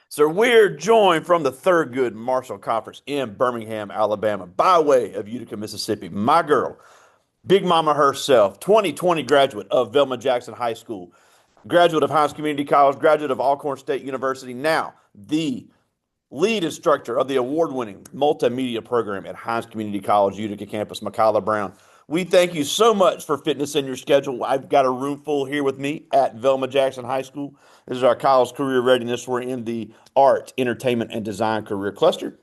So we're joined from the Thurgood Marshall Conference in Birmingham, Alabama, by way of Utica, Mississippi. My girl, Big Mama herself, 2020 graduate of Velma Jackson High School, graduate of Hinds Community College, graduate of Alcorn State University, now the lead instructor of the award-winning multimedia program at Hinds Community College, Utica campus, Mekiyla Brown. We thank you so much for fitting us in your schedule. I've got a room full here with me at Velma Jackson High School. This is our college career readiness. We're in the art, entertainment, and design career cluster.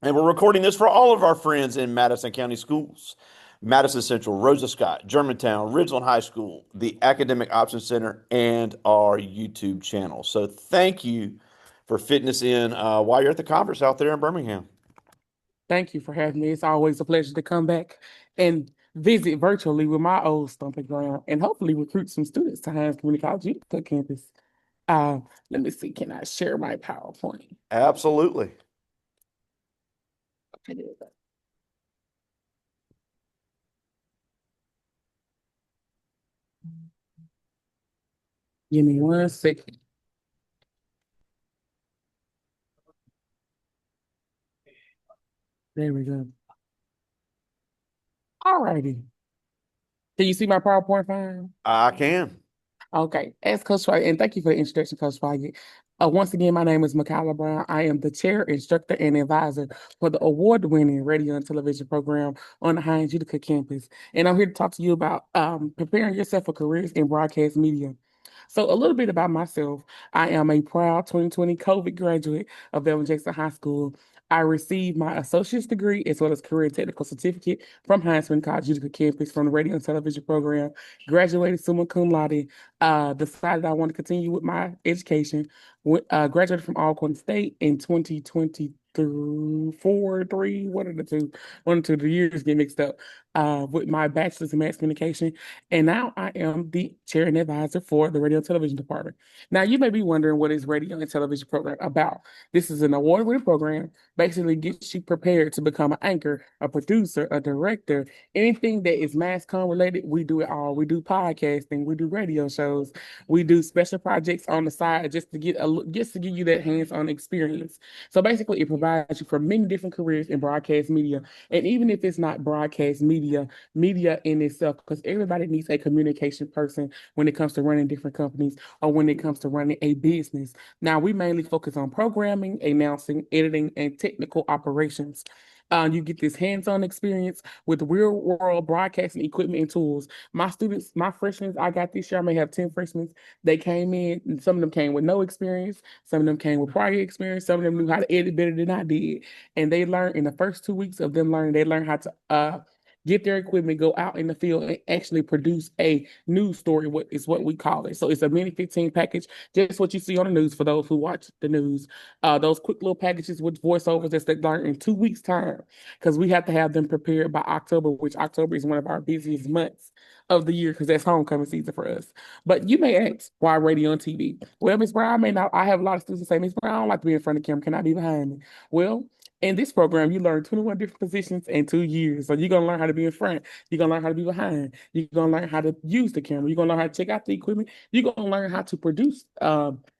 And we're recording this for all of our friends in Madison County schools. Madison Central, Rosa Scott, Germantown, Ridgeland High School, the Academic Options Center, and our YouTube channel. So thank you for fitting us in while you're at the conference out there in Birmingham. Thank you for having me. It's always a pleasure to come back and visit virtually with my old stomping ground and hopefully recruit some students to Hinds Community College Utica campus. Uh, Let me see, can I share my PowerPoint? Absolutely. Okay, there we go. Give me 1 second. There we go. All righty. Can you see my PowerPoint fine? I can. Okay, as Coach Swaggy, and thank you for the introduction, Coach Swaggy. Once again, my name is Mekiyla Brown. I am the chair, instructor, and advisor for the award-winning radio and television program on the Hinds Utica campus. And I'm here to talk to you about preparing yourself for careers in broadcast media. So, a little bit about myself. I am a proud 2020 COVID graduate of Velma Jackson High School. I received my associate's degree as well as career and technical certificate from Hinds College Utica campus from the radio and television program. Graduated summa cum laude. Decided I want to continue with my education. Graduated from Alcorn State in 2020 through four, three, one of the two, one or two, the years get mixed up, with my bachelor's in mass communication. And now I am the chair and advisor for the radio and television department. Now you may be wondering what is radio and television program about. This is an award-winning program, basically gets you prepared to become an anchor, a producer, a director, anything that is mass comm related. We do it all. We do podcasting, we do radio shows, we do special projects on the side just to give you that hands-on experience. So basically, it provides you for many different careers in broadcast media. And even if it's not broadcast media, media in itself, because everybody needs a communication person when it comes to running different companies or when it comes to running a business. Now, we mainly focus on programming, announcing, editing, and technical operations. You get this hands-on experience with real-world broadcasting equipment and tools. My students, my freshmen, I got this year, I may have 10 freshmen. They came in, and some of them came with no experience, some of them came with prior experience, some of them knew how to edit better than I did. And they learned in the first 2 weeks of them learning, they learned how to get their equipment, go out in the field, and actually produce a news story, what is what we call it. So it's a mini 15 package, just what you see on the news for those who watch the news. Those quick little packages with voiceovers that they learn in 2 weeks' time, because we have to have them prepared by October, which October is one of our busiest months of the year because that's homecoming season for us. But you may ask, why radio and TV? Well, Miss Brown, I have a lot of students that say, Miss Brown, I don't like to be in front of the camera. Can I be behind me? Well, in this program, you learn 21 different positions in 2 years. So you're gonna learn how to be in front. You're gonna learn how to be behind. You're gonna learn how to use the camera. You're gonna learn how to check out the equipment. You're gonna learn how to produce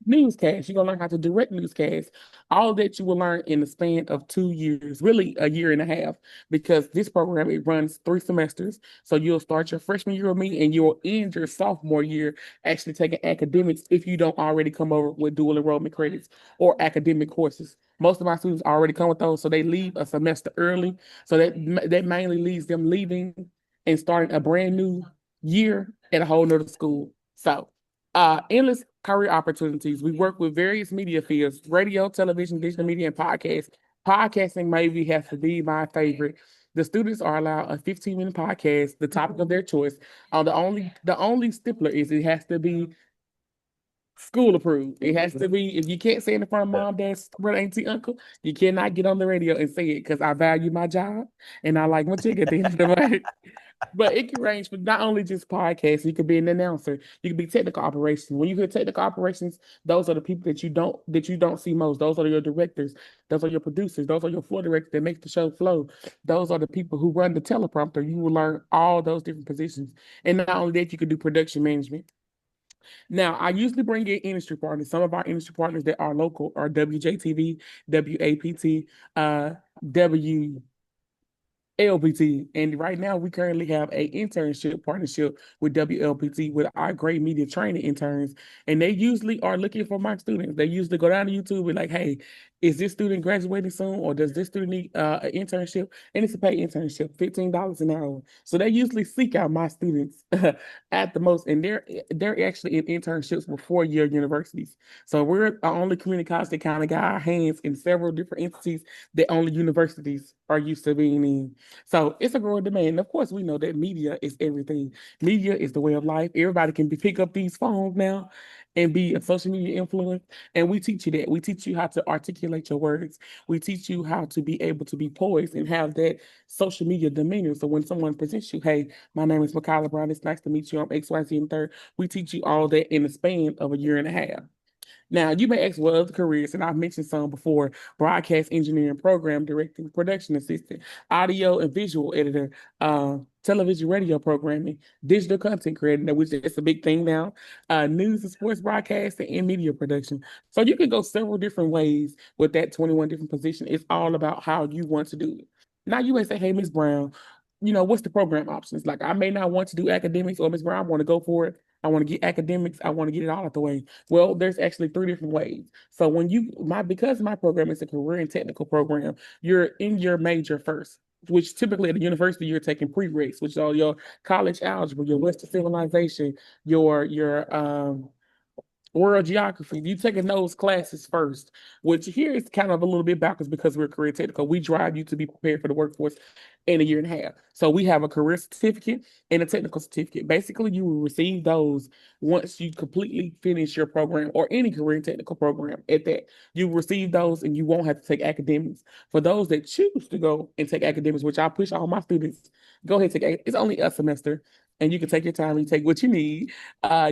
newscasts. You're gonna learn how to direct newscasts. All that you will learn in the span of 2 years, really a year and a half, because this program it runs 3 semesters. So you'll start your freshman year with me, and you'll end your sophomore year actually taking academics if you don't already come over with dual enrollment credits or academic courses. Most of my students already come with those, so they leave a semester early. So that mainly leaves them leaving and starting a brand new year at a whole nother school. So, endless career opportunities. We work with various media fields: radio, television, digital media, and podcast. Podcasting maybe has to be my favorite. The students are allowed a 15-minute podcast, the topic of their choice. The only stippler is it has to be school approved. It has to be, if you can't say it in front of mom, dad, brother, auntie, uncle, you cannot get on the radio and say it because I value my job and I like my chick at the end of the month. But it can range for not only just podcasts, you could be an announcer, you could be technical operations. When you hear technical operations, those are the people that you don't see most. Those are your directors, those are your producers, those are your floor directors that make the show flow. Those are the people who run the teleprompter. You will learn all those different positions. And not only that, you could do production management. Now, I usually bring in industry partners. Some of our industry partners that are local are WJTV, WAPT, W LPT. And right now, we currently have a internship partnership with WLPT with our great media training interns. And they usually are looking for my students. They usually go down to YouTube and be like, hey, is this student graduating soon? Or does this student need an internship? And it's a paid internship, $15 an hour. So they usually seek out my students at the most. And they're actually in internships with 4-year universities. So we're our only community college that kind of got our hands in several different entities that only universities are used to being in. So it's a growing demand. And of course, we know that media is everything. Media is the way of life. Everybody can pick up these phones now and be a social media influence. And we teach you that. We teach you how to articulate your words. We teach you how to be able to be poised and have that social media demeanor. So when someone presents you, hey, my name is Mekiyla Brown. It's nice to meet you. I'm XYZ and third. We teach you all that in the span of a year and a half. Now, you may ask what other careers, and I've mentioned some before: broadcast engineering, program directing, production assistant, audio and visual editor, television, radio programming, digital content creator, which is a big thing now, news and sports broadcasting, and media production. So you can go several different ways with that 21 different position. It's all about how you want to do it. Now, you may say, hey, Miss Brown, what's the program options? Like, I may not want to do academics, or Miss Brown, I want to go for it. I want to get academics. I want to get it all out the way. Well, there's actually 3 different ways. So because my program is a career and technical program, you're in your major first, which typically at the university you're taking prereqs, which are your college algebra, your Western civilization, your world geography. You taking those classes first, which here is kind of a little bit backwards because we're career technical. We drive you to be prepared for the workforce in a year and a half. So we have a career certificate and a technical certificate. Basically, you will receive those once you completely finish your program or any career and technical program. At that, you receive those and you won't have to take academics. For those that choose to go and take academics, which I push all my students, go ahead and take. It's only a semester, and you can take your time and take what you need.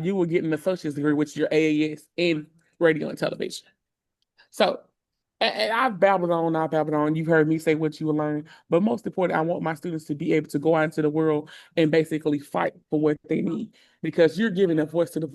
You will get an associate's degree, which is your AAS in radio and television. So, and I've babbled on. You've heard me say what you will learn, but most important, I want my students to be able to go out into the world and basically fight for what they need, because you're giving a voice to the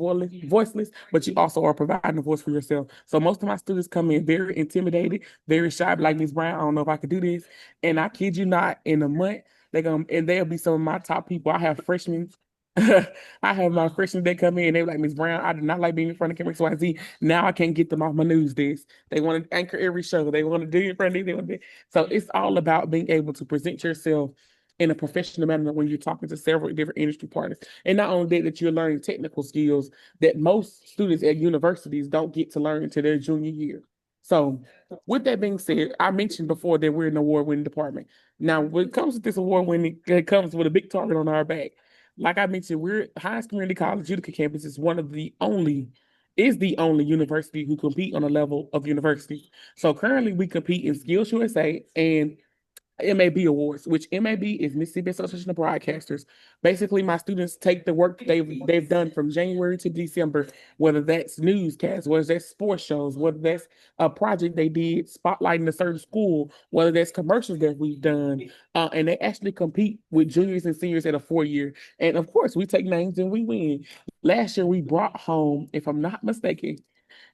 voiceless, but you also are providing a voice for yourself. So most of my students come in very intimidated, very shy, like Miss Brown. I don't know if I could do this, and I kid you not, in a month they'll be some of my top people. I have freshmen. I have my freshmen that come in, they're like, Miss Brown, I do not like being in front of camera XYZ. Now I can't get them off my news desk. They want to anchor every show. They want to do it in front of them. So it's all about being able to present yourself in a professional manner when you're talking to several different industry partners. And not only that you're learning technical skills that most students at universities don't get to learn until their junior year. So with that being said, I mentioned before that we're an award-winning department. Now, when it comes to this award winning, it comes with a big target on our back. Like I mentioned, we're Hinds Community College Utica campus is the only university who compete on a level of university. So currently we compete in Skills USA and MAB awards, which MAB is Mississippi Association of Broadcasters. Basically, my students take the work that they've done from January to December, whether that's newscasts, whether that's sports shows, whether that's a project they did spotlighting a certain school, whether that's commercials that we've done, and they actually compete with juniors and seniors at a 4-year. And of course, we take names and we win. Last year, we brought home, if I'm not mistaken,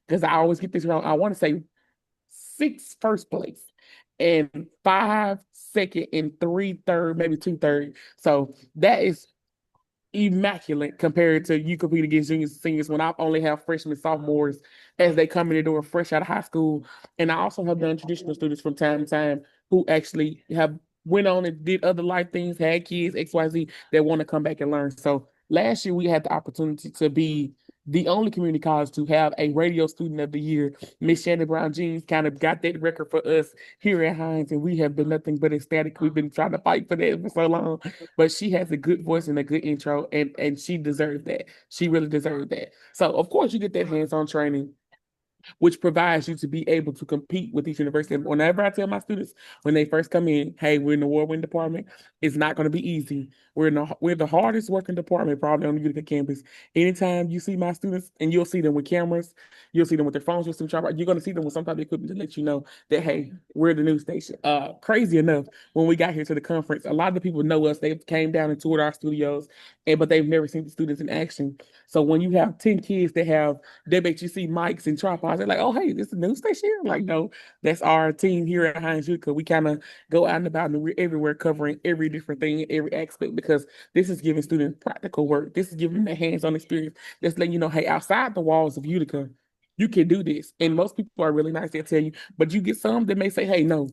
because I always get this wrong, I want to say 6 first place and 5 second and 3 third, maybe 2 third. So that is immaculate compared to you compete against juniors and seniors when I only have freshmen, sophomores as they come in the door fresh out of high school. And I also have done traditional students from time to time who actually have went on and did other life things, had kids, XYZ, that want to come back and learn. So last year we had the opportunity to be the only community college to have a radio student of the year. Miss Shannon Brown Jeans kind of got that record for us here at Hinds, and we have been nothing but ecstatic. We've been trying to fight for that for so long, but she has a good voice and a good intro, and she deserves that. She really deserves that. So of course you get that hands-on training, which provides you to be able to compete with each university. And whenever I tell my students when they first come in, hey, we're in the award-winning department, it's not going to be easy. We're the hardest working department probably on the Utica campus. Anytime you see my students, and you'll see them with cameras, you'll see them with their phones, you're going to see them with some type of equipment to let you know that, hey, we're the news station. Crazy enough, when we got here to the conference, a lot of the people know us. They came down and toured our studios, but they've never seen the students in action. So when you have 10 kids that have WHUC mics and tripods, they're like, oh, hey, this is a news station. Like, no, that's our team here at Hinds Utica. We kind of go out and about and we're everywhere covering every different thing, every aspect, because this is giving students practical work. This is giving them a hands-on experience. That's letting you know, hey, outside the walls of Utica, you can do this. And most people are really nice. They'll tell you, but you get some that may say, hey, no,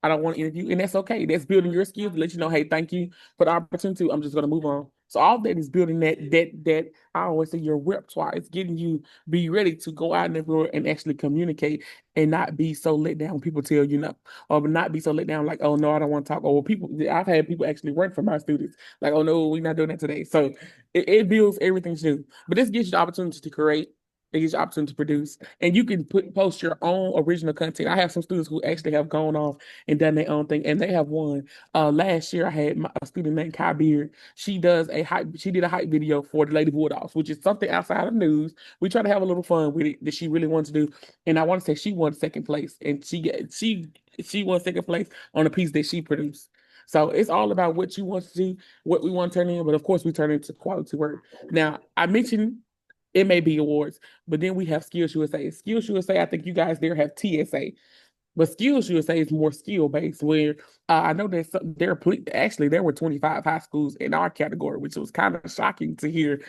I don't want to interview. And that's okay. That's building your skills to let you know, hey, thank you for the opportunity. I'm just gonna move on. So all that is building that I always say your repertoire. It's getting you be ready to go out in the world and actually communicate and not be so let down when people tell you no. Or not be so let down like, oh no, I don't want to talk. Or people I've had people actually run from my students, like, oh no, we're not doing that today. So it builds everything new. But this gives you the opportunity to create. It gives you the opportunity to produce, and you can post your own original content. I have some students who actually have gone off and done their own thing, and they have won. Last year, I had a student named Kai Beard. She does a hype. She did a hype video for the Lady Bulldogs, which is something outside of news. We try to have a little fun with it that she really wants to do, and I want to say she won second place, and she won second place on a piece that she produced. So it's all about what you want to do, what we want to turn in, but of course we turn it into quality work. Now I mentioned it may be awards, but then we have Skills USA. Skills USA, I think you guys there have TSA. But Skills USA is more skill based. Where I know that actually there were 25 high schools in our category, which was kind of shocking to hear,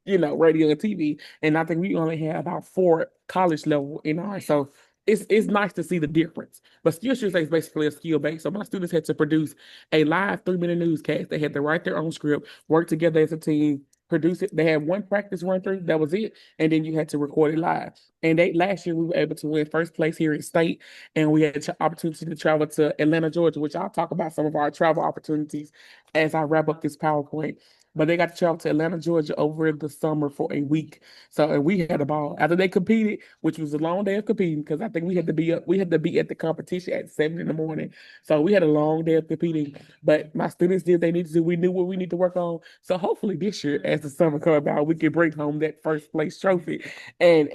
radio and TV. And I think we only had about four college level in ours. So it's nice to see the difference. But Skills USA is basically a skill base. So my students had to produce a live 3-minute newscast. They had to write their own script, work together as a team, produce it. They had one practice run through, that was it, and then you had to record it live. And last year we were able to win first place here in state, and we had the opportunity to travel to Atlanta, Georgia, which I'll talk about some of our travel opportunities as I wrap up this PowerPoint. But they got to travel to Atlanta, Georgia over the summer for a week. So and we had a ball. After they competed, which was a long day of competing, because I think we had to be at the competition at 7 in the morning. So we had a long day of competing. But my students did they needed to do. We knew what we need to work on. So hopefully this year, as the summer comes about, we can bring home that first place trophy and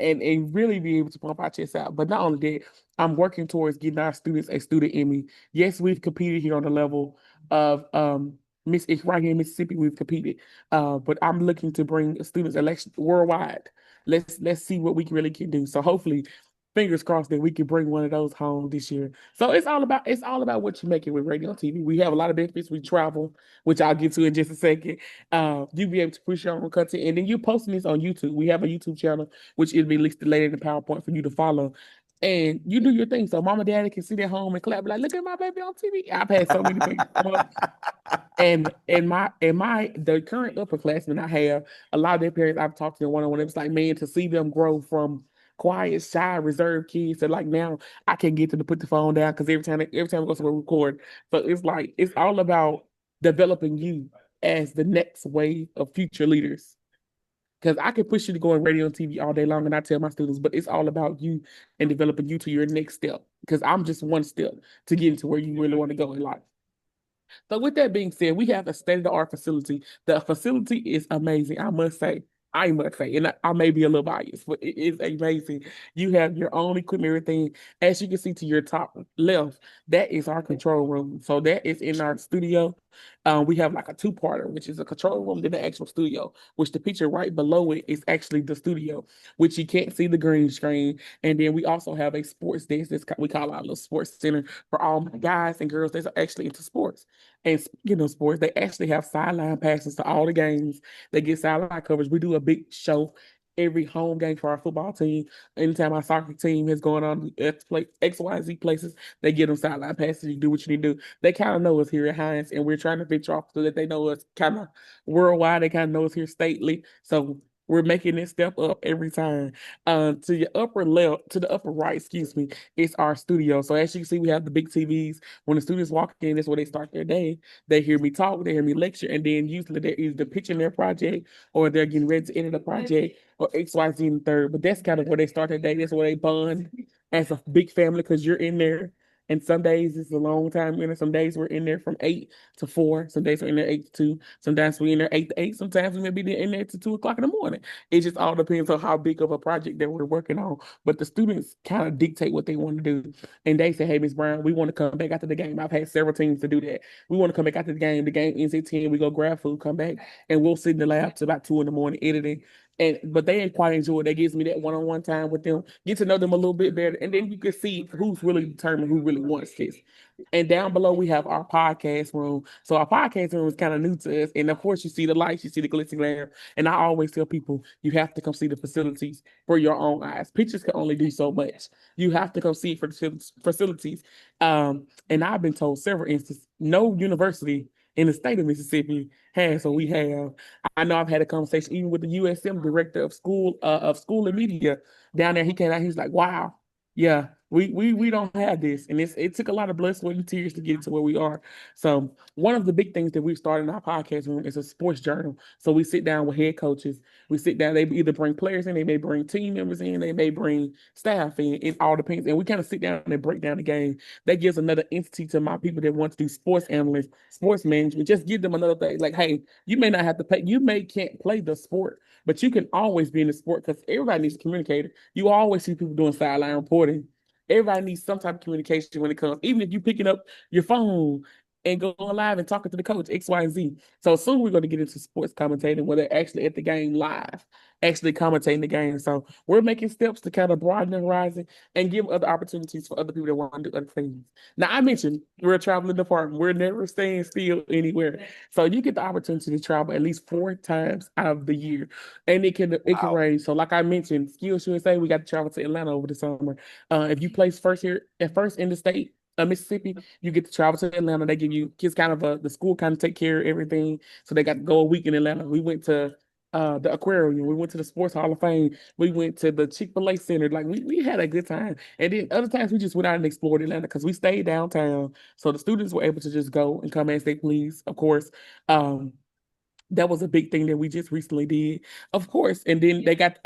really be able to pump our chests out. But not only that, I'm working towards getting our students a student Emmy. Yes, we've competed here on the level of Miss right here in Mississippi, we've competed. But I'm looking to bring students election worldwide. Let's see what we really can do. So hopefully, fingers crossed that we can bring one of those home this year. So it's all about what you make it with radio and TV. We have a lot of benefits. We travel, which I'll get to in just a second. You be able to push your own content, and then you posting this on YouTube. We have a YouTube channel, which will be listed later in the PowerPoint for you to follow. And you do your thing, so mama, daddy can sit at home and clap, like, look at my baby on TV. I've had so many people come up and the current upperclassmen I have, a lot of their parents I've talked to them one on one. It's like, man, to see them grow from quiet, shy, reserved kids to like now I can get them to put the phone down because every time we go to record. So it's like it's all about developing you as the next wave of future leaders. Because I can push you to go on radio and TV all day long, and I tell my students, but it's all about you and developing you to your next step. Because I'm just one step to get into where you really want to go in life. So with that being said, we have a state-of-the-art facility. The facility is amazing, I must say. I must say, and I may be a little biased, but it is amazing. You have your own equipment, everything. As you can see to your top left, that is our control room. So that is in our studio. We have like a two-parter, which is a control room, then the actual studio, which the picture right below it is actually the studio, which you can't see the green screen. And then we also have a sports desk. We call our little sports center for all my guys and girls that are actually into sports. And speaking of sports, they actually have sideline passes to all the games. They get sideline coverage. We do a big show every home game for our football team. Anytime our soccer team is going on XYZ places, they get them sideline passes. You do what you need to do. They kind of know us here at Hinds, and we're trying to venture off so that they know us kind of worldwide. They kind of know us here stately. So we're making this step up every time. To the upper left, to the upper right, excuse me, is our studio. So as you can see, we have the big TVs. When the students walk in, that's where they start their day. They hear me talk, they hear me lecture, and then usually they're either pitching their project or they're getting ready to enter the project or XYZ in the third. But that's kind of where they start their day. That's where they bond as a big family because you're in there. And some days it's a long time. Some days we're in there from 8 to 4. Some days we're in there 8 to 2. Sometimes we're in there 8 to 8. Sometimes we may be in there to 2 o'clock in the morning. It just all depends on how big of a project that we're working on. But the students kind of dictate what they want to do. And they say, hey, Miss Brown, we want to come back after the game. I've had several teams to do that. We want to come back after the game. The game ends at 10. We go grab food, come back, and we'll sit in the lab till about 2 in the morning editing. And but they ain't quite enjoy it. That gives me that one-on-one time with them, get to know them a little bit better, and then you can see who's really determined, who really wants this. And down below we have our podcast room. So our podcast room is kind of new to us. And of course, you see the lights, you see the glitz and glare. And I always tell people you have to come see the facilities for your own eyes. Pictures can only do so much. You have to come see it for the facilities. And I've been told several instances, no university in the state of Mississippi has what we have. I know I've had a conversation even with the USM director of school and media down there. He came out, he was like, wow, yeah, we don't have this. And it took a lot of blood, sweat, and tears to get to where we are. So one of the big things that we've started in our podcast room is a sports journal. So we sit down with head coaches. We sit down, they either bring players in, they may bring team members in, they may bring staff in. It all depends. And we kind of sit down and break down the game. That gives another entity to my people that want to do sports analysts, sports management. Just give them another thing. Like, hey, you may not have to pay, you may can't play the sport, but you can always be in the sport because everybody needs a communicator. You always see people doing sideline reporting. Everybody needs some type of communication when it comes, even if you picking up your phone and going live and talking to the coach, X, Y, and Z. So soon we're going to get into sports commentating where they're actually at the game live, actually commentating the game. So we're making steps to kind of broaden the horizon and give other opportunities for other people that want to do other things. Now, I mentioned we're a traveling department. We're never staying still anywhere. So you get the opportunity to travel at least 4 times out of the year. And it can Wow. range. So like I mentioned, Skills USA, we got to travel to Atlanta over the summer. If you place first here at first in the state of Mississippi, you get to travel to Atlanta. They give you kids kind of the school kind of take care of everything. So they got to go a week in Atlanta. We went to the aquarium. We went to the Sports Hall of Fame. We went to the Chick-fil-A Center. Like we had a good time. And then other times we just went out and explored Atlanta because we stayed downtown. So the students were able to just go and come as they please, of course. Um, that was a big thing that we just recently did, of course. And then they got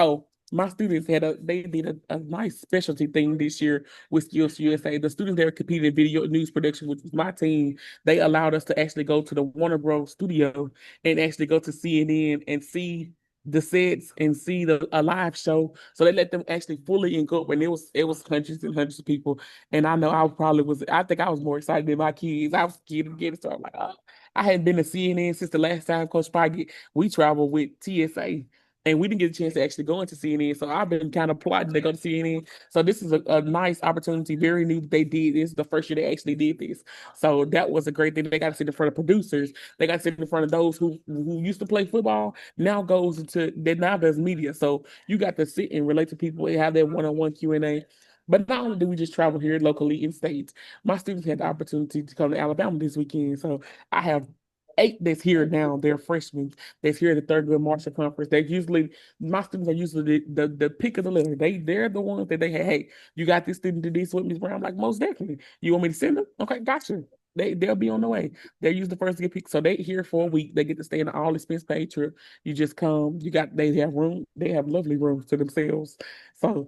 my students they did a nice specialty thing this year with Skills USA. The students that were competing in video news production, which was my team, they allowed us to actually go to the Warner Bros. Studio and actually go to CNN and see the sets and see a live show. So they let them actually fully engulf, and it was hundreds and hundreds of people. And I know I think I was more excited than my kids. I was scared to get it. So I'm like, oh. I hadn't been to CNN since the last time Coach Spike. We traveled with TSA, and we didn't get a chance to actually go into CNN. So I've been kind of plotting to go to CNN. So this is a nice opportunity, very new that they did. This is the first year they actually did this. So that was a great thing. They got to sit in front of producers. They got to sit in front of those who used to play football, now goes into that now does media. So you got to sit and relate to people and have that one-on-one Q&A. But not only do we just travel here locally in states, my students had the opportunity to come to Alabama this weekend. So I have 8 that's here now. They're freshmen that's here at the third grade Marshall Conference. They usually my students are usually the pick of the litter. They're the ones that they hey, you got this student to do this with me, Brown. I'm like, most definitely. You want me to send them? Okay, gotcha. They'll be on the way. They're usually the first to get picked. So they here for a week. They get to stay in an all expense paid trip. You just come, they have room, they have lovely rooms to themselves. So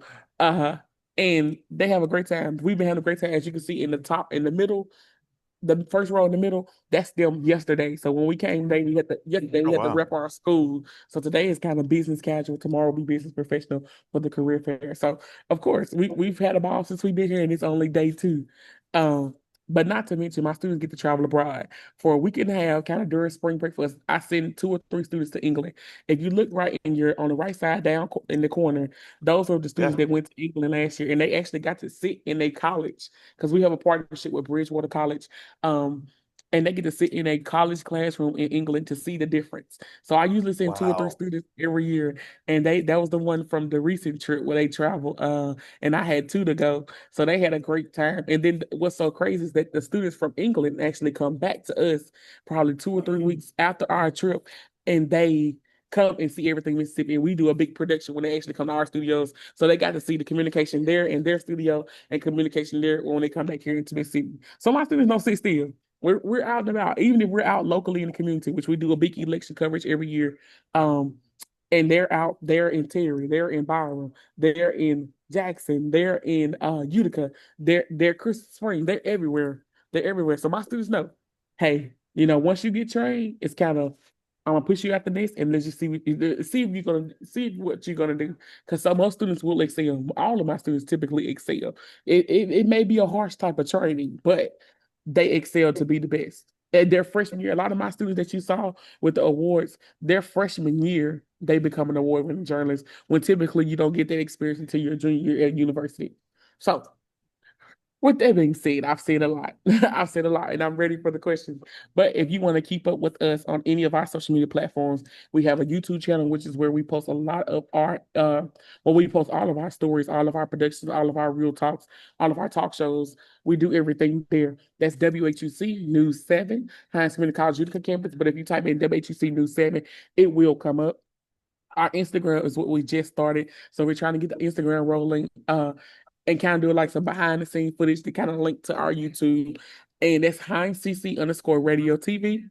and they have a great time. We've been having a great time, as you can see in the top, in the middle, the first row in the middle. That's them yesterday. So when we came today, yesterday Oh we had to wow. rep our school. So today is kind of business casual. Tomorrow will be business professional for the career fair. So of course we've had a ball since we've been here, and it's only day 2. Um, but not to mention, my students get to travel abroad for a week and a half, kind of during spring break for us. I send 2 or 3 students to England. If you look right in your on the right side down in the corner, those are the students Yeah. that went to England last year, and they actually got to sit in a college because we have a partnership with Bridgewater College. Um, and they get to sit in a college classroom in England to see the difference. So I usually send 2 or 3 Wow. students every year, and that was the one from the recent trip where they traveled. And I had 2 to go, so they had a great time. And then what's so crazy is that the students from England actually come back to us probably 2 or 3 weeks after our trip, and they come and see everything Mississippi. And we do a big production when they actually come to our studios. So they got to see the communication there in their studio and communication there when they come back here into Mississippi. So my students don't sit still. We're out and about, even if we're out locally in the community, which we do a big election coverage every year. Um, and they're in Terry, they're in Byram, they're in Jackson, they're in Utica, they're Crystal Spring, they're everywhere. They're everywhere. So my students know, hey, once you get trained, it's kind of I'm gonna push you out the nest and let's just see if you're gonna see what you're gonna do. Because some most students will excel. All of my students typically excel. It may be a harsh type of training, but they excel to be the best. at their freshman year. A lot of my students that you saw with the awards, their freshman year, they become an award-winning journalist when typically you don't get that experience until your junior year at university. So with that being said, I've said a lot. I've said a lot, and I'm ready for the questions. But if you want to keep up with us on any of our social media platforms, we have a YouTube channel, which is where we post a lot of our, well, we post all of our stories, all of our productions, all of our real talks, all of our talk shows. We do everything there. That's WHUC News 7, Hinds Community College Utica campus. But if you type in WHUC News 7, it will come up. Our Instagram is what we just started. So we're trying to get the Instagram rolling. And kind of do like some behind the scenes footage to kind of link to our YouTube. And that's Hinds CC underscore radio TV.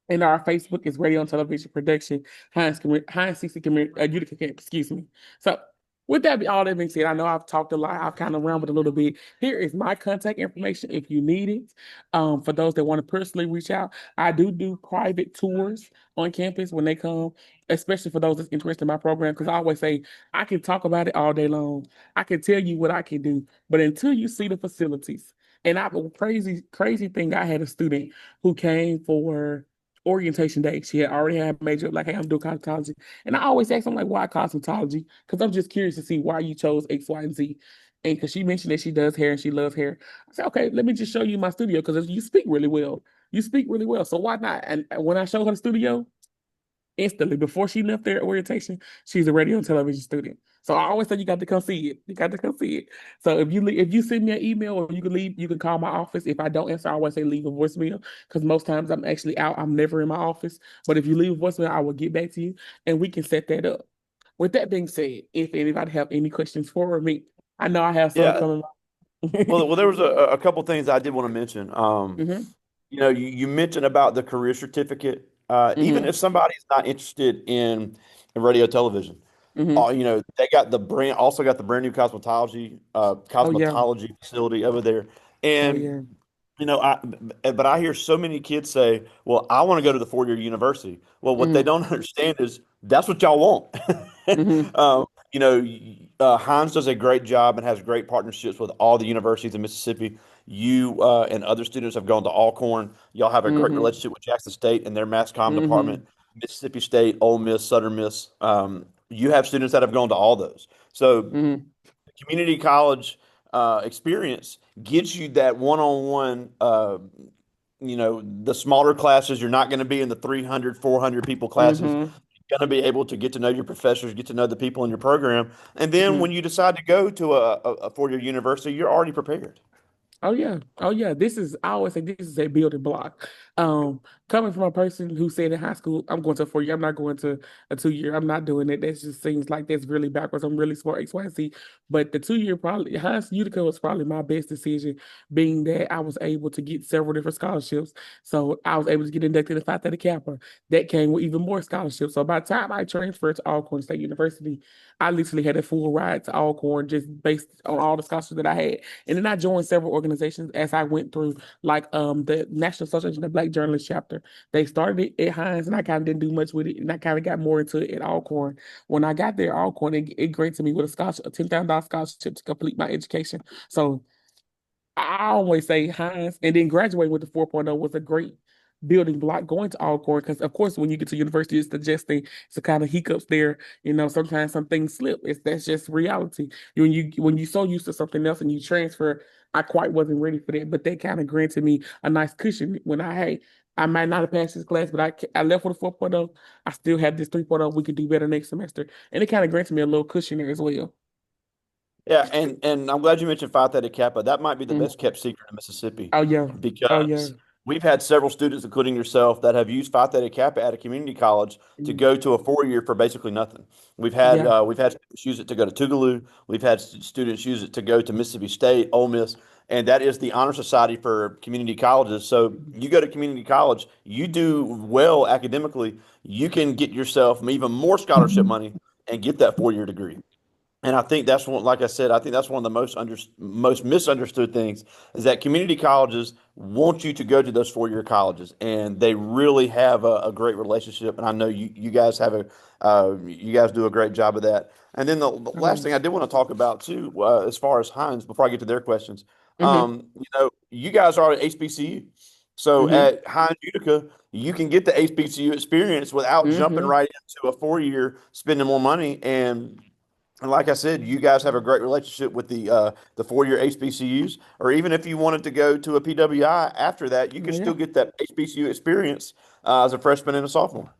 And our Facebook is Radio and Television Production, Hinds CC Utica Camp, excuse me. So with that, all that being said, I know I've talked a lot. I've kind of rambled a little bit. Here is my contact information if you need it. For those that want to personally reach out, I do private tours on campus when they come, especially for those that's interested in my program. Because I always say I can talk about it all day long. I can tell you what I can do, but until you see the facilities, and I a crazy thing, I had a student who came for orientation day. She had already had a major, like, hey, I'm doing cosmetology. And I always ask them, like, why cosmetology? Because I'm just curious to see why you chose X, Y, and Z. And because she mentioned that she does hair and she loves hair. I said, okay, let me just show you my studio because you speak really well. You speak really well. So why not? And when I showed her the studio, instantly before she left their orientation, she's a radio and television student. So I always say you got to come see it. You got to come see it. So if you send me an email or you can call my office. If I don't answer, I always say leave a voicemail because most times I'm actually out. I'm never in my office. But if you leave a voicemail, I will get back to you and we can set that up. With that being said, if anybody have any questions for me, I know I have some Yeah. coming. Well, there was a couple things I did want to mention. Hmm. You mentioned about the career certificate. Even Hmm. if somebody's not interested in radio television, Hmm. they got also got the brand new Oh yeah. cosmetology facility over there. Oh And yeah. but I hear so many kids say, "Well, I want to go to the 4-year university." Well, what they Hmm. don't understand is that's what y'all want. Hmm. Hinds does a great job and has great partnerships with all the universities in Mississippi. You and other students have gone to Alcorn. Y'all have a great Hmm. relationship with Jackson State and their mass comm department, Hmm. Mississippi State, Ole Miss, Southern Miss. You have students that have gone to all those. So Hmm. community college experience gives you that one-on-one, the smaller classes. You're not going to be in the 300, 400 people classes. Hmm. You're going to be able to get to know your professors, get to know the people in your program. And then when Hmm. you decide to go to a 4-year university, you're already prepared. Oh yeah. Oh yeah. I always say this is a building block. Um, Coming from a person who said in high school, I'm going to a 4 year, I'm not going to a 2 year, I'm not doing it. That just seems like that's really backwards. I'm really smart X, Y, and Z. But the 2 year probably Heinz Utica was probably my best decision, being that I was able to get several different scholarships. So I was able to get inducted to Phi Theta Kappa. That came with even more scholarships. So by the time I transferred to Alcorn State University, I literally had a full ride to Alcorn just based on all the scholarships that I had. And then I joined several organizations as I went through, like the National Association of Black Journalists chapter. They started it at Hinds, and I kind of didn't do much with it, and I kind of got more into it at Alcorn. When I got there, Alcorn, it granted me with a scholarship, a $10,000 scholarship to complete my education. So I always say Heinz, and then graduating with the 4.0 was a great building block going to Alcorn because, of course, when you get to university, it's digesting, it's a kind of hiccups there. Sometimes some things slip. That's just reality. When you so used to something else and you transfer, I quite wasn't ready for that, but that kind of granted me a nice cushion when I might not have passed this class, but I left with a 4.0. I still have this 3.0. We could do better next semester, and it kind of granted me a little cushion there as well. Yeah, and I'm glad you mentioned Phi Theta Kappa. That might be the Mhm. best kept secret in Mississippi Oh yeah, oh yeah. because we've had several students, including yourself, that have used Phi Theta Kappa at a community college to Mhm. go to a 4-year for basically nothing. Yeah. We've had students use it to go to Tougaloo. We've had students use it to go to Mississippi State, Ole Miss, and that is the honor society for community colleges. So you go to community college, you do well academically, you can get yourself even more scholarship money and get that 4-year degree. And I think that's one, like I said, I think that's one of the most misunderstood things is that community colleges want you to go to those 4-year colleges, and they really have a great relationship. And I know you guys you guys do a great job of that. And then the Oh last yeah. thing I did want to talk about too, as far as Heinz, before I get to their questions, Hmm. you guys are at HBCU. So Mm-hmm. at Hinds Utica, you can get the HBCU experience without jumping Mm-hmm. right into a 4 year, spending more money. And like I said, you guys have a great relationship with the 4 year HBCUs, or even if you wanted to go to a PWI after that, you could Yeah. still get that HBCU experience as a freshman and a sophomore.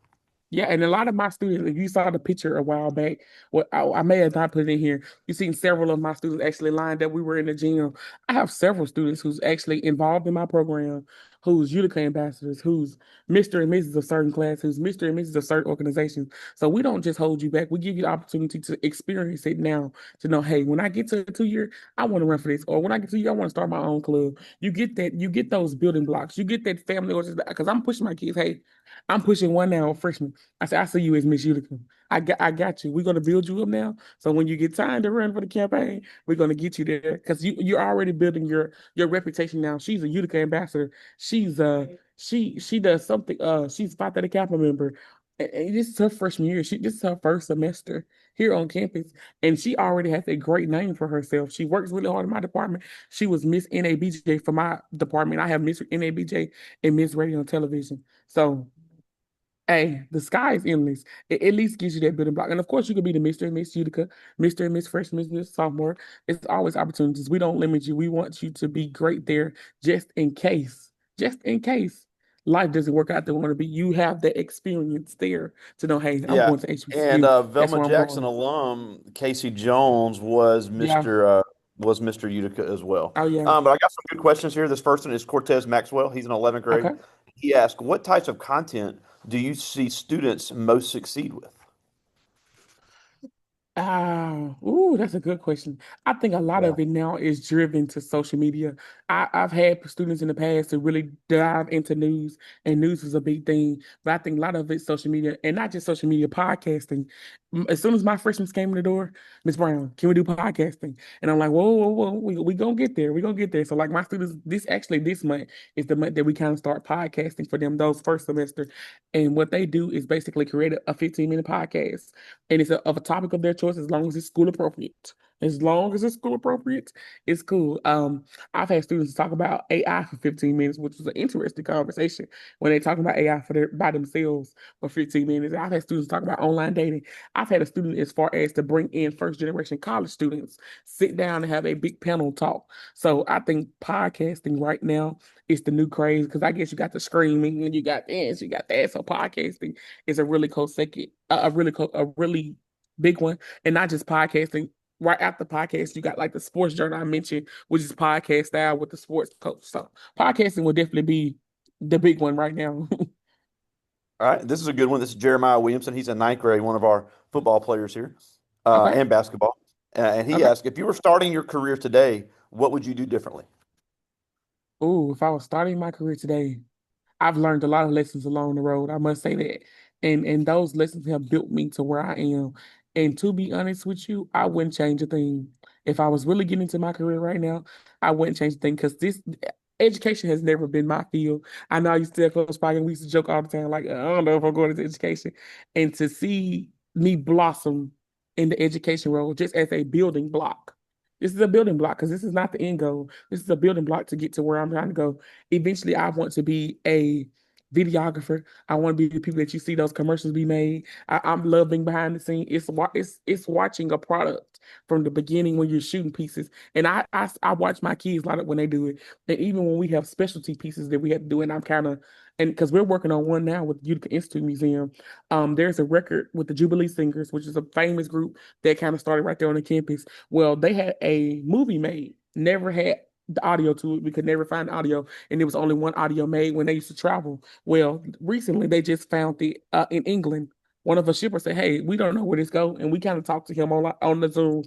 Yeah, and a lot of my students, if you saw the picture a while back, well, I may have not put it in here. You seen several of my students actually lined up. We were in the gym. I have several students who's actually involved in my program, who's Utica ambassadors, who's Mr. and Mrs. of certain class, who's Mr. and Mrs. of certain organizations. So we don't just hold you back. We give you the opportunity to experience it now, to know, hey, when I get to a 2 year, I want to run for this, or when I get to a year, I want to start my own club. You get that, you get those building blocks, you get that family, or because I'm pushing my kids. Hey, I'm pushing one now, freshman. I said, I see you as Miss Utica. I got you. We're gonna build you up now. So when you get time to run for the campaign, we're gonna get you there because you're already building your reputation now. She's a Utica ambassador. She does something. She's Phi Theta Kappa member. And this is her freshman year. This is her first semester here on campus, and she already has a great name for herself. She works really hard in my department. She was Miss NABJ for my department. I have Miss NABJ and Miss Radio and Television. So hey, the sky is endless. It at least gives you that building block. And of course, you could be the Mr. and Miss Utica, Mr. and Miss Freshman, Miss Sophomore. It's always opportunities. We don't limit you. We want you to be great there just in case life doesn't work out the way you want to be. You have that experience there to know, hey, I'm Yeah. going to And HBCU. That's Velma where I'm Jackson going. alum Casey Jones Yeah. was Mr. Utica as well. Oh, yeah. But I got some good questions here. This first one is Cortez Maxwell. He's in 11th grade. Okay. He asked, "What types of content do you see students most succeed with?" That's a good question. I think a lot Yeah. of it now is driven to social media. I've had students in the past to really dive into news, and news is a big thing. But I think a lot of it's social media, and not just social media, podcasting. As soon as my freshmen came in the door, Miss Brown, can we do podcasting? And I'm like, whoa, whoa, whoa, we gonna get there. We gonna get there. So like my students, this month is the month that we kind of start podcasting for them those first semester. And what they do is basically create a 15-minute podcast and it's of a topic of their choice as long as it's school appropriate. As long as it's school appropriate, it's cool. I've had students talk about AI for 15 minutes, which was an interesting conversation when they talk about AI by themselves for 15 minutes. I've had students talk about online dating. I've had a student as far as to bring in first generation college students, sit down and have a big panel talk. So I think podcasting right now is the new craze because I guess you got the screaming and you got this, you got that. So podcasting is a really close second, a really big one, and not just podcasting. Right after podcast, you got like the sports journal I mentioned, which is podcast style with the sports coach. So podcasting will definitely be the big one right now. All right. This is a good one. This is Jeremiah Williamson. He's in 9th grade, one of our football players here, Okay. and basketball. And he Okay. asked, if you were starting your career today, what would you do differently? Ooh, if I was starting my career today, I've learned a lot of lessons along the road. I must say that. And those lessons have built me to where I am. And to be honest with you, I wouldn't change a thing. If I was really getting into my career right now, I wouldn't change a thing because this education has never been my field. I know I used to tell Coach Spike and we used to joke all the time, like, I don't know if I'm going into education. And to see me blossom in the education role just as a building block. This is a building block because this is not the end goal. This is a building block to get to where I'm trying to go. Eventually, I want to be a videographer. I want to be the people that you see those commercials be made. I'm loving behind the scene. It's watching a product from the beginning when you're shooting pieces. And I watch my kids light up when they do it. And even when we have specialty pieces that we have to do, and I'm kind of and because we're working on one now with Utica Institute Museum, there's a record with the Jubilee Singers, which is a famous group that kind of started right there on the campus. Well, they had a movie made, never had the audio to it. We could never find audio, and there was only one audio made when they used to travel. Well, recently they just found it in England. One of the shippers said, "Hey, we don't know where this go," and we kind of talked to him on the Zoom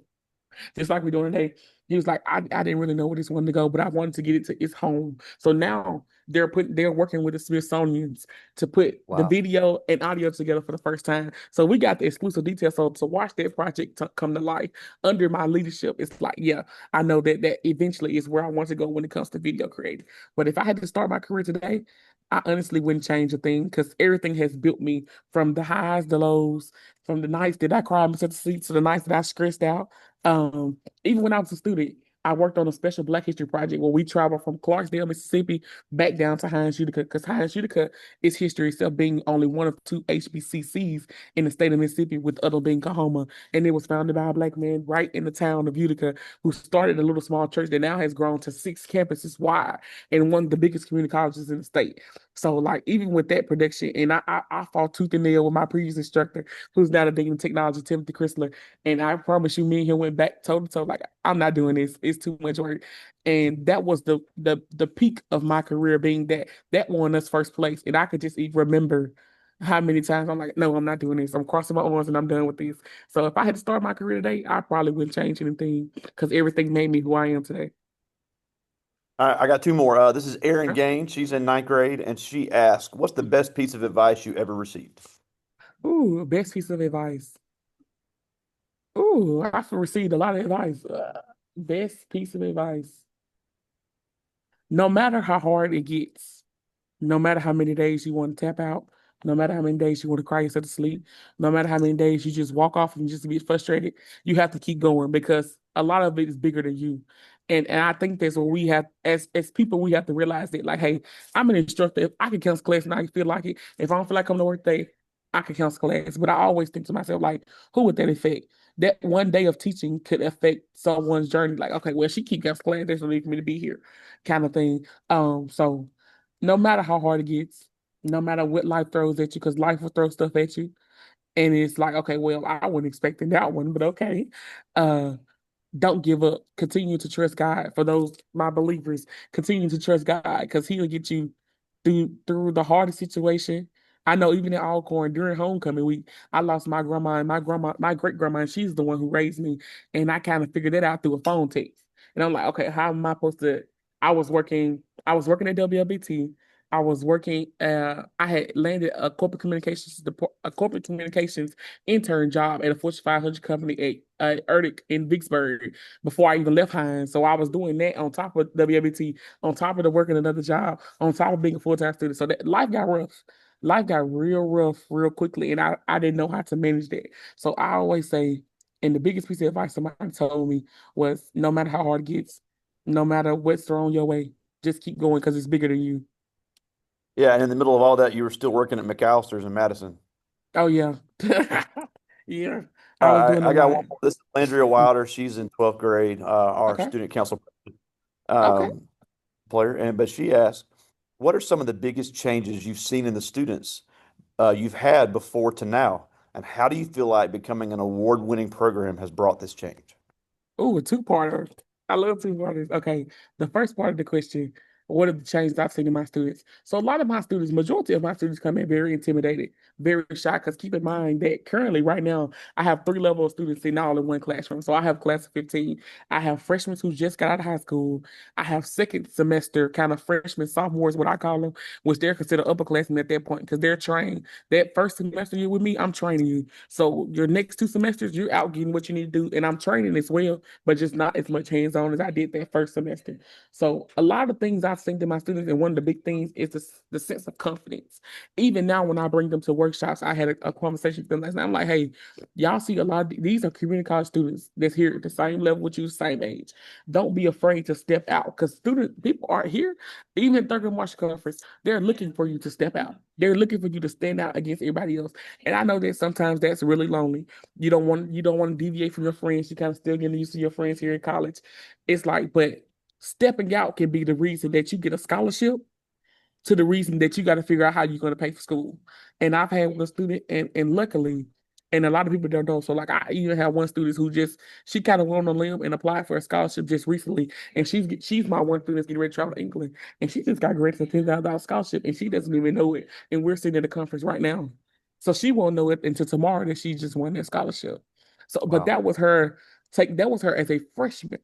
just like we're doing today. He was like, I didn't really know where this wanted to go, but I wanted to get it to its home. So now they're working with the Smithsonian's to put the Wow. video and audio together for the first time. So we got the exclusive details. So to watch that project come to life under my leadership, it's like, yeah, I know that eventually is where I want to go when it comes to video creating. But if I had to start my career today, I honestly wouldn't change a thing because everything has built me from the highs, the lows, from the nights that I cried myself to sleep to the nights that I stressed out. Even when I was a student, I worked on a special Black History project where we traveled from Clarksdale, Mississippi, back down to Hinds, Utica, because Hinds, Utica is history itself being only one of two HBCCs in the state of Mississippi, with other being Kahoma. And it was founded by a Black man right in the town of Utica who started a little small church that now has grown to 6 campuses wide and one of the biggest community colleges in the state. So, like, even with that production, and I fought tooth and nail with my previous instructor, who's now the Dean of Technology, Timothy Chrysler. And I promise you, me and him went back toe to toe. Like, I'm not doing this. It's too much work. And that was the peak of my career, being that won us first place. And I could just even remember how many times I'm like, no, I'm not doing this. I'm crossing my arms and I'm done with this. So if I had to start my career today, I probably wouldn't change anything because everything made me who I am today. All right, I got two more. This is Erin Gaines. She's in ninth grade, and she asked, "What's the best piece of advice you ever received?" Ooh, best piece of advice. Ooh, I've received a lot of advice. Best piece of advice. No matter how hard it gets, no matter how many days you want to tap out, no matter how many days you want to cry yourself to sleep, no matter how many days you just walk off and just be frustrated, you have to keep going because a lot of it is bigger than you. And I think that's what we have as people, we have to realize that, like, hey, I'm an instructor. If I can cancel class and I feel like it, if I don't feel like coming to work today, I can cancel class. But I always think to myself, like, who would that affect? That one day of teaching could affect someone's journey. Like, okay, well, she keep canceling class, there's no need for me to be here, kind of thing. So no matter how hard it gets, no matter what life throws at you, because life will throw stuff at you. And it's like, okay, well, I wasn't expecting that one, but okay. Uh, don't give up. Continue to trust God. For those my believers, continue to trust God because He'll get you through the hardest situation. I know even in Alcorn during homecoming week, I lost my grandma and my great grandma, and she's the one who raised me. And I kind of figured that out through a phone text. And I'm like, okay, how am I supposed to? I was working at WLBT. I was working. I had landed a corporate communications intern job at a Fortune 500 company at Erdic in Vicksburg before I even left Hinds. So I was doing that on top of WWT, on top of the working another job, on top of being a full-time student. So that life got rough. Life got real rough real quickly, and I didn't know how to manage that. So I always say, and the biggest piece of advice somebody told me was, no matter how hard it gets, no matter what's thrown your way, just keep going because it's bigger than you. Yeah, and in the middle of all that, you were still working at McAllister's in Madison. Oh yeah, yeah. I was doing a I got one lot. more. This is Landria Wilder. She's in 12th grade, our Okay, student council okay. um, player. But she asked, "What are some of the biggest changes you've seen in the students you've had before to now, and how do you feel like becoming an award-winning program has brought this change?" Oh, a two-parter. I love two-parters. Okay, the first part of the question, what are the changes I've seen in my students? So a lot of my students, majority of my students come in very intimidated, very shy, because keep in mind that currently, right now, I have three level of students sitting all in one classroom. So I have a class of 15. I have freshmen who just got out of high school. I have second semester kind of freshmen, sophomores, what I call them, which they're considered upperclassmen at that point because they're trained. That first semester you're with me, I'm training you. So your next 2 semesters, you're out getting what you need to do, and I'm training as well, but just not as much hands-on as I did that first semester. So a lot of things I've seen to my students, and one of the big things is the sense of confidence. Even now, when I bring them to workshops, I had a conversation with them last night. I'm like, hey, y'all see a lot of these are community college students that's here at the same level with you, same age. Don't be afraid to step out because student people are here, even at Thurgood Marshall Conference, they're looking for you to step out. They're looking for you to stand out against everybody else. And I know that sometimes that's really lonely. You don't want to deviate from your friends. You kind of still getting used to your friends here in college. It's like, but stepping out can be the reason that you get a scholarship to the reason that you got to figure out how you're going to pay for school. And I've had one student, and luckily, and a lot of people don't know. So like I even have one student who just she kind of went on a limb and applied for a scholarship just recently, and she's my one student that's getting ready to travel to England, and she just got granted a $10,000 scholarship, and she doesn't even know it. And we're sitting at the conference right now, so she won't know it until tomorrow that she just won that scholarship. So, but Wow. that was her take. That was her as a freshman,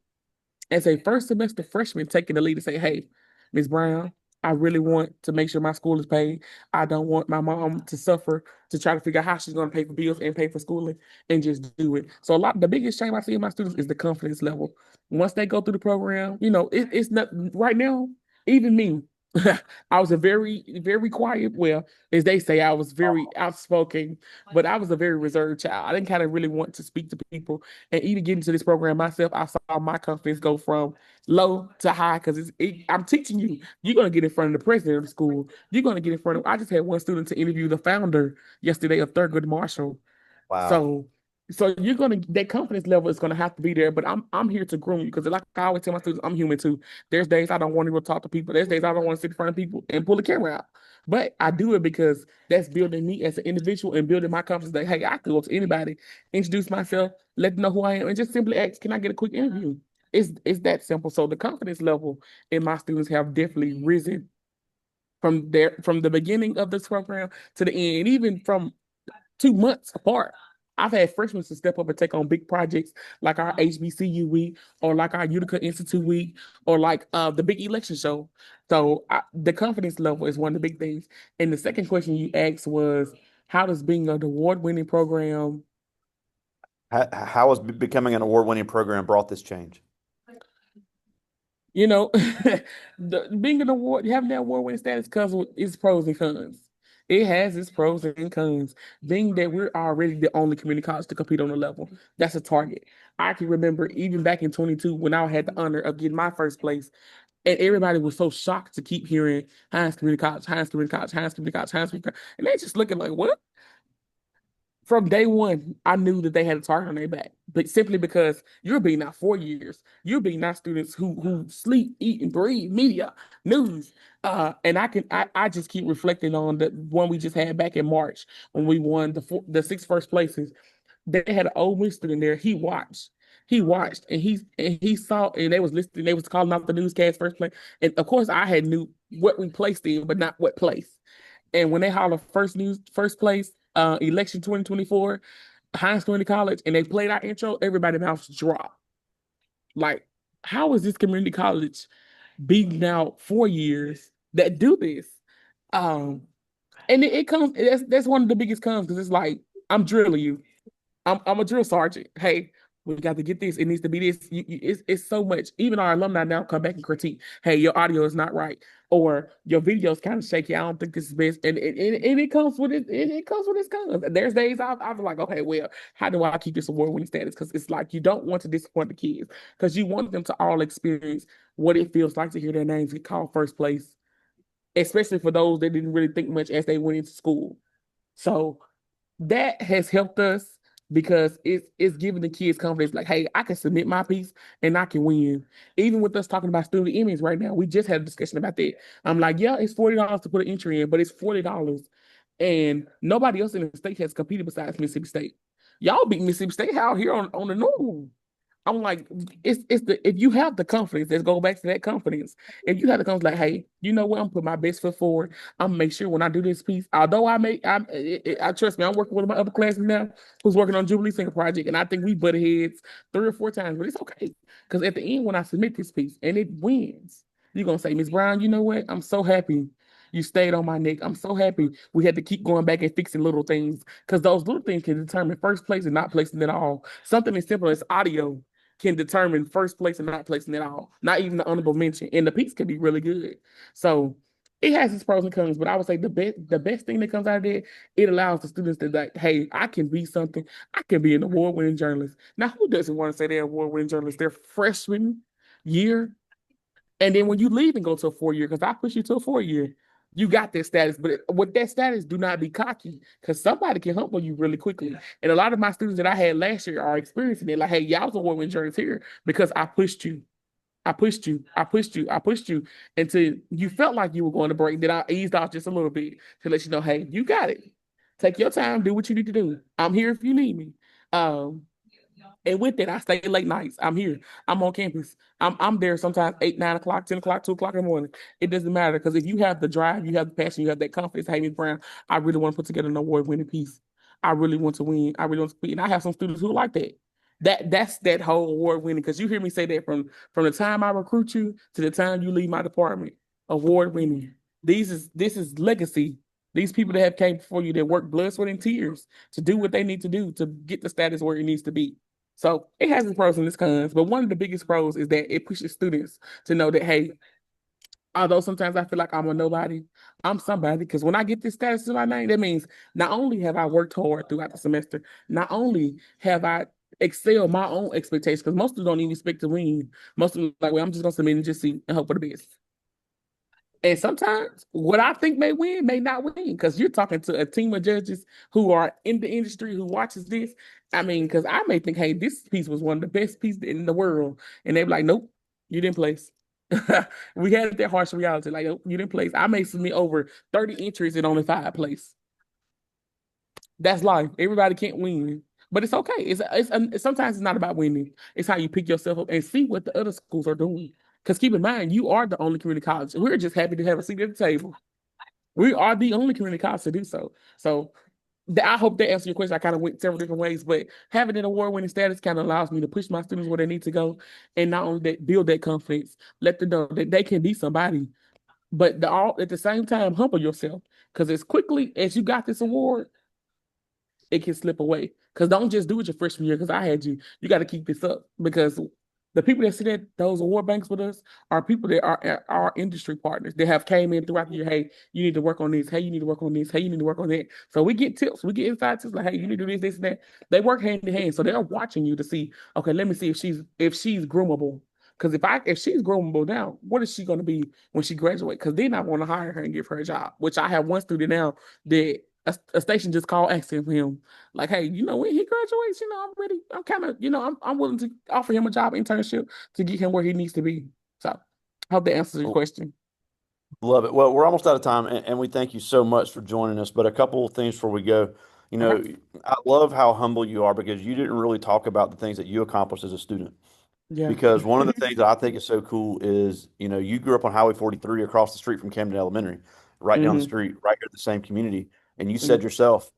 as a first semester freshman, taking the lead to say, hey, Ms. Brown, I really want to make sure my school is paid. I don't want my mom to suffer to try to figure out how she's going to pay for bills and pay for schooling and just do it. So the biggest shame I see in my students is the confidence level. Once they go through the program, it's not right now, even me. I was a very, very quiet. Well, as they say, I was very outspoken, but I was a very reserved child. I didn't kind of really want to speak to people. And even getting to this program myself, I saw my confidence go from low to high because I'm teaching you. You're going to get in front of the president of the school. You're going to get in front of, I just had one student to interview the founder yesterday of Thurgood Marshall. Wow. So you're gonna that confidence level is gonna have to be there. But I'm here to groom you because like I always tell my students, I'm human too. There's days I don't want to go talk to people. There's days I don't want to sit in front of people and pull the camera out. But I do it because that's building me as an individual and building my confidence that hey, I can go to anybody, introduce myself, let them know who I am, and just simply ask, can I get a quick interview? It's that simple. So the confidence level in my students have definitely risen from the beginning of this program to the end, and even from 2 months apart. I've had freshmen to step up and take on big projects like our HBCU week or like our Utica Institute week or like the big election show. The confidence level is one of the big things. And the second question you asked was, how does being an award-winning program, How has becoming an award-winning program brought this change? you know, being an award, having that award-winning status comes with its pros and cons. It has its pros and cons. Being that we're already the only community college to compete on the level, that's a target. I can remember even back in 22 when I had the honor of getting my first place, and everybody was so shocked to keep hearing Hinds Community College, Hinds Community College, Hinds Community College, Hinds Community College. And they just looking like, what? From day one, I knew that they had a target on their back, but simply because you're being out 4 years, you're being out students who sleep, eat, and breathe media, news. And I just keep reflecting on the one we just had back in March when we won the six first places. They had an old Miss student there. He watched, and he saw, and they was listening. They was calling out the newscast first place, and of course I had knew what we placed in, but not what place. And when they holler first place, election 2024, Hinds Community College, and they played our intro, everybody's mouths dropped. Like, how is this community college beating out 4 years that do this? Um, and it comes, that's one of the biggest comes because it's like, I'm drilling you. I'm a drill sergeant. Hey, we got to get this. It needs to be this. It's so much. Even our alumni now come back and critique. Hey, your audio is not right, or your video's kind of shaky. I don't think this is best. And it comes with it. It comes with its cons. There's days I'm like, okay, well, how do I keep this award winning status? Because it's like you don't want to disappoint the kids because you want them to all experience what it feels like to hear their names get called first place, especially for those that didn't really think much as they went into school. So that has helped us because it's giving the kids confidence like, hey, I can submit my piece and I can win. Even with us talking about student image right now, we just had a discussion about that. I'm like, yeah, it's $40 to put an entry in, but it's $40. And nobody else in the state has competed besides Mississippi State. Y'all beat Mississippi State out here on the normal. I'm like, it's the if you have the confidence, let's go back to that confidence. If you have the confidence, like, hey, you know what, I'm put my best foot forward. I'm gonna make sure when I do this piece, although I trust me, I'm working with my other classes now who's working on Jubilee Singer Project, and I think we butted heads 3 or 4 times, but it's okay because at the end when I submit this piece and it wins, you're gonna say, Miss Brown, you know what? I'm so happy you stayed on my neck. I'm so happy we had to keep going back and fixing little things because those little things can determine first place and not placing it all. Something as simple as audio can determine first place and not placing it all, not even the honorable mention. And the piece can be really good. So it has its pros and cons, but I would say the best thing that comes out of it, it allows the students to like, hey, I can be something. I can be an award-winning journalist. Now, who doesn't want to say they're award-winning journalist? Their freshman year, and then when you leave and go to a 4 year, because I push you to a 4 year, you got that status. But with that status, do not be cocky because somebody can humble you really quickly. And a lot of my students that I had last year are experiencing it. Like, hey, y'all was a woman insurance here because I pushed you. I pushed you. I pushed you. I pushed you until you felt like you were going to break. Then I eased off just a little bit to let you know, hey, you got it. Take your time. Do what you need to do. I'm here if you need me. Um, and with that, I stay late nights. I'm here. I'm on campus. I'm there sometimes 8, 9 o'clock, 10 o'clock, 2 o'clock in the morning. It doesn't matter because if you have the drive, you have the passion, you have that confidence. Hey, Miss Brown, I really want to put together an award-winning piece. I really want to win. I really want to compete. And I have some students who like that. That's that whole award winning because you hear me say that from the time I recruit you to the time you leave my department. Award winning. This is legacy. These people that have came before you that work blood, sweat, and tears to do what they need to do to get the status where it needs to be. So it has its pros and its cons, but one of the biggest pros is that it pushes students to know that hey, Although sometimes I feel like I'm a nobody, I'm somebody. Because when I get this status in my name, that means not only have I worked hard throughout the semester, not only have I excelled my own expectations, because most of them don't even expect to win. Most of them like, well, I'm just gonna submit and just see and hope for the best. And sometimes what I think may win may not win because you're talking to a team of judges who are in the industry who watches this. I mean, because I may think, hey, this piece was one of the best pieces in the world. And they're like, nope, you didn't place. We had that harsh reality. Like, nope, you didn't place. I may submit over 30 entries and only five place. That's life. Everybody can't win. But it's okay. Sometimes it's not about winning. It's how you pick yourself up and see what the other schools are doing. Because keep in mind, you are the only community college. We're just happy to have a seat at the table. We are the only community college to do so. So I hope that answers your question. I kind of went several different ways, but having an award-winning status kind of allows me to push my students where they need to go, and not only that, build that confidence, let them know that they can be somebody, but all at the same time humble yourself because as quickly as you got this award, it can slip away. Because don't just do it your freshman year, because I had you. You got to keep this up because the people that sit at those award banks with us are people that are our industry partners. They have came in throughout the year. Hey, you need to work on this. Hey, you need to work on this. Hey, you need to work on that. So we get tips. We get inside tips like, hey, you need to do this, and that. They work hand in hand. So they're watching you to see, okay, let me see if she's groomable. Because if she's groomable now, what is she going to be when she graduates? Because then I want to hire her and give her a job. Which I have one student now that a station just called asking him, like, hey, when he graduates, I'm ready. I'm kind of, I'm willing to offer him a job internship to get him where he needs to be. So I hope that answers your question. Love it. Well, we're almost out of time, and we thank you so much for joining us. But a couple of things before we go. You Okay. know, I love how humble you are because you didn't really talk about the things that you accomplished as a student. Yeah. Because one of the things that I think is so cool is, you grew up on Highway 43 across the street from Camden Elementary, right down the hmm street, right here in the same community. And you said hmm yourself,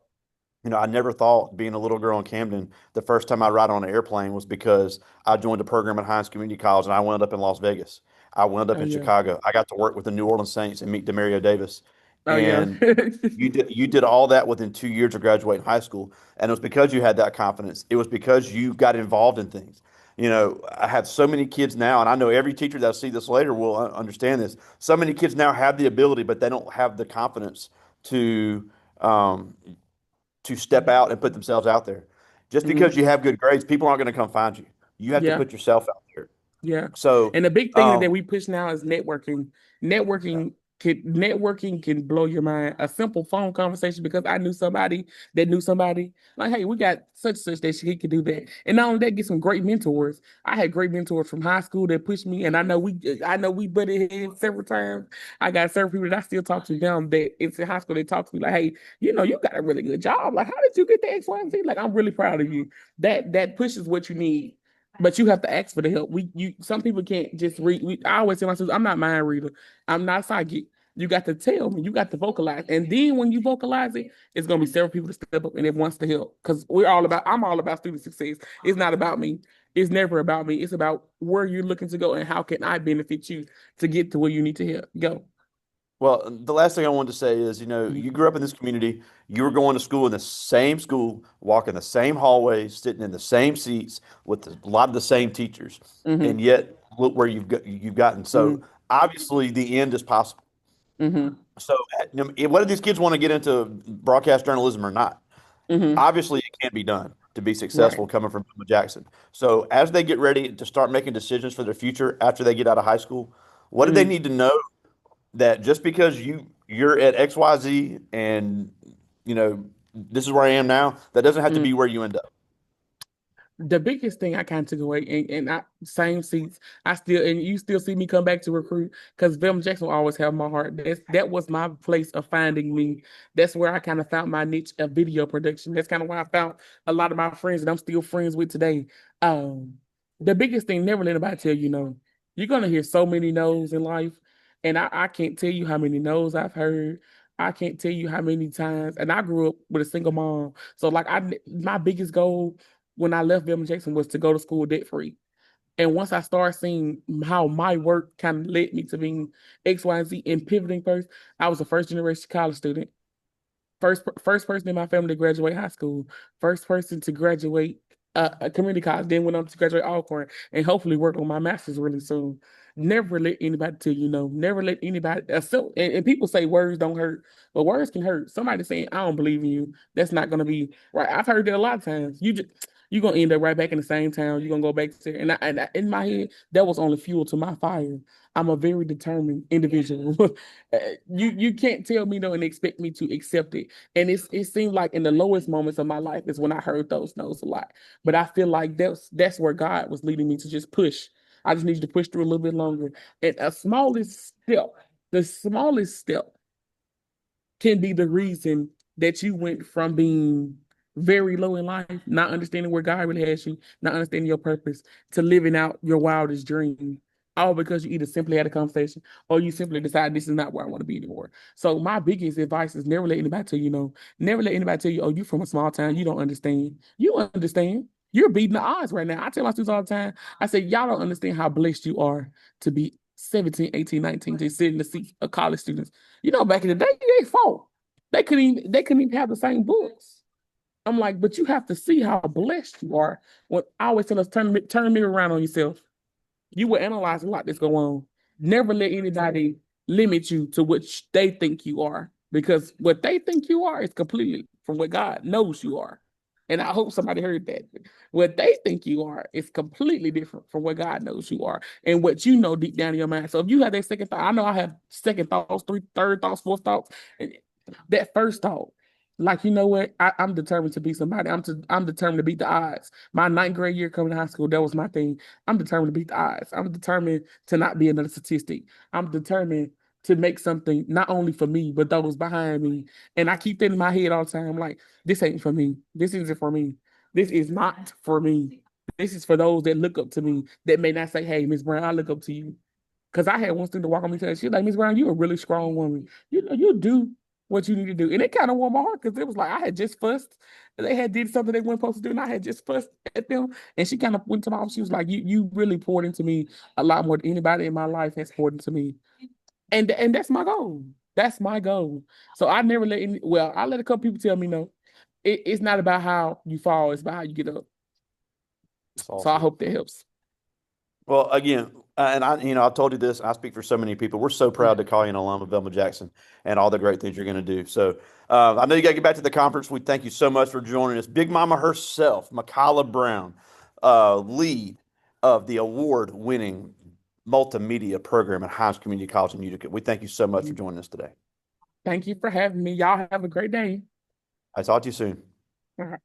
I never thought being a little girl in Camden, the first time I ride on an airplane was because I joined a program at Hinds Community College and I wound up in Las Vegas. I wound up Oh in yeah. Chicago. I got to work with the New Orleans Saints and meet Demario Davis. Oh yeah. And you did all that within 2 years of graduating high school. And it was because you had that confidence. It was because you got involved in things. I have so many kids now, and I know every teacher that'll see this later will understand this. So many kids now have the ability, but they don't have the confidence to um, to step out and put themselves out there. Just because hmm you have good grades, people aren't going to come find you. You have to Yeah. put yourself out there. Yeah. So, And the big thing that um, we push now is networking. Networking can blow your mind. A simple phone conversation because I knew somebody that knew somebody. Like, hey, we got such that she could do that. And not only that, get some great mentors. I had great mentors from high school that pushed me, and I know we butted heads several times. I got several people that I still talk to now that it's in high school. They talk to me like, hey, you got a really good job. Like, how did you get the X, Y, and Z? Like, I'm really proud of you. That pushes what you need. But you have to ask for the help. Some people can't just read. I always tell myself, I'm not mind reader. I'm not psychic. You got to tell me. You got to vocalize, and then when you vocalize it, it's gonna be several people to step up and it wants to help. Because I'm all about student success. It's not about me. It's never about me. It's about where you're looking to go and how can I benefit you to get to where you need to help go. well, the last thing I wanted to say is, you grew up in this community. You were going to school in the same school, walking the same hallways, sitting in the same seats with a lot of the same teachers, Mm-hmm. and yet look where you've gotten. So Mm-hmm. obviously, the end is possible. Mm-hmm. So, whether these kids want to get into broadcast journalism or not, Mm-hmm. obviously it can be done to be Right. successful coming from Bilma Jackson. So as they get ready to start making decisions for their future after they get out of high school, what do they Mm-hmm. need to know that just because you're at XYZ and you know this is where I am now, that doesn't have to be Mm-hmm. where you end up. The biggest thing I kind of took away, and I same seats, and you still see me come back to recruit because Velma Jackson will always have my heart. That was my place of finding me. That's where I kind of found my niche of video production. That's kind of where I found a lot of my friends that I'm still friends with today. Um, the biggest thing, never let anybody tell you no. You're gonna hear so many no's in life, and I can't tell you how many no's I've heard. I can't tell you how many times, and I grew up with a single mom. So like my biggest goal when I left Velma Jackson was to go to school debt free. And once I started seeing how my work kind of led me to being X, Y, and Z and pivoting first, I was a first generation college student. First person in my family to graduate high school. First person to graduate a community college, then went on to graduate Alcorn, and hopefully work on my master's really soon. Never let anybody tell you no. Never let anybody. And people say words don't hurt, but words can hurt. Somebody saying I don't believe in you, that's not gonna be right. I've heard that a lot of times. You're gonna end up right back in the same town. You're gonna go back there. In my head, that was only fuel to my fire. I'm a very determined individual. You can't tell me no and expect me to accept it. And it seemed like in the lowest moments of my life is when I heard those no's a lot. But I feel like that's where God was leading me to just push. I just need you to push through a little bit longer. And the smallest step can be the reason that you went from being very low in life, not understanding where God really has you, not understanding your purpose, to living out your wildest dream. All because you either simply had a conversation or you simply decide this is not where I want to be anymore. So my biggest advice is never let anybody tell you no. Never let anybody tell you, oh, you from a small town, you don't understand. You understand. You're beating the odds right now. I tell my students all the time, I say, y'all don't understand how blessed you are to be 17, 18, 19, to sit in the seat of college students. Back in the day, they fought. They couldn't even have the same books. I'm like, but you have to see how blessed you are. When I always tell us, turn the mirror around on yourself. You will analyze a lot that's going on. Never let anybody limit you to what they think you are, because what they think you are is completely from what God knows you are. And I hope somebody heard that. What they think you are is completely different from what God knows you are and what you know deep down in your mind. So if you have that second thought, I know I have second thoughts, third thoughts, fourth thoughts. And that first thought, like, you know what? I'm determined to be somebody. I'm determined to beat the odds. My ninth grade year coming to high school, that was my thing. I'm determined to beat the odds. I'm determined to not be another statistic. I'm determined to make something not only for me, but those behind me. And I keep that in my head all the time. Like, this ain't for me. This isn't for me. This is not for me. This is for those that look up to me that may not say, hey, Miss Brown, I look up to you. Because I had one student walk on me and say, she's like, Miss Brown, you're a really strong woman. You do what you need to do. And it kind of warmed my heart because it was like I had just fussed. They had did something they weren't supposed to do, and I had just fussed at them. And she kind of went to my office. She was like, you really poured into me a lot more than anybody in my life has poured into me. And that's my goal. That's my goal. So I never I let a couple people tell me no. It's not about how you fall, it's about how you get up. That's So I awesome. hope that helps. Well, again, and I told you this, I speak for so many people. We're so proud to call you an alum of Velma Jackson and all the great things you're going to do. So I know you got to get back to the conference. We thank you so much for joining us. Big Mama herself, Mekiyla Brown, lead of the award-winning multimedia program at Hinds Community College in Utica. We thank you so much for joining us today. Thank you for having me. Y'all have a great day. I talk to you soon. All right.